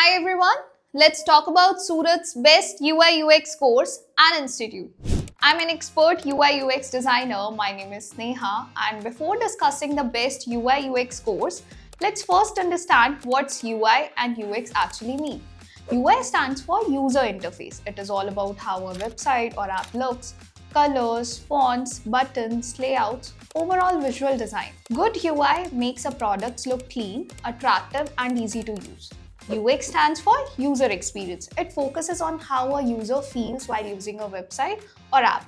Hi everyone, let's talk about Surat's best UI UX course and institute. I'm an expert UI UX designer. My name is Sneha, and before discussing the best UI UX course, let's first understand what's UI and UX actually mean. UI stands for user interface. It is all about how a website or app looks, colors, fonts, buttons, layouts, overall visual design. Good UI makes a product look clean, attractive, and easy to use. UX stands for user experience. It focuses on how a user feels while using a website or app.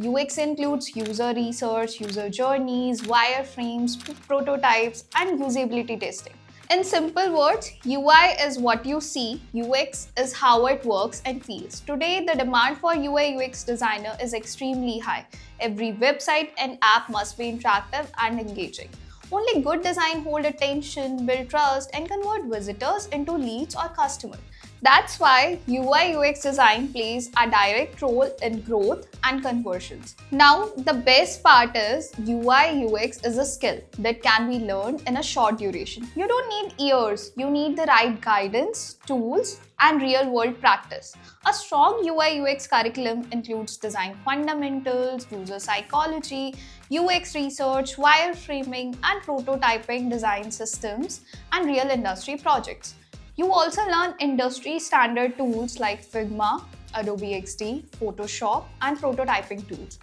UX includes user research, user journeys, wireframes, prototypes, and usability testing. In simple words, UI is what you see, UX is how it works and feels. Today, the demand for UI UX designer is extremely high. Every website and app must be interactive and engaging. Only good design hold attention, build trust, and convert visitors into leads or customers. That's why UI UX design plays a direct role in growth and conversions. Now, the best part is UI UX is a skill that can be learned in a short duration. You don't need years, you need the right guidance, tools, and real-world practice. A strong UI UX curriculum includes design fundamentals, user psychology, UX research, wireframing, and prototyping design systems, and real industry projects. You also learn industry standard tools like Figma, Adobe XD, Photoshop, and prototyping tools.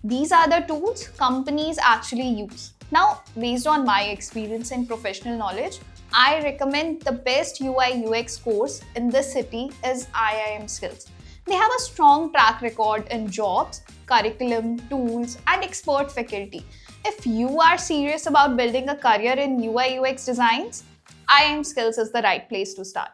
These are the tools companies actually use. Now, based on my experience and professional knowledge, I recommend the best UI UX course in this city is IIM Skills. They have a strong track record in jobs, curriculum, tools, and expert faculty. If you are serious about building a career in UI UX designs, IIM Skills is the right place to start.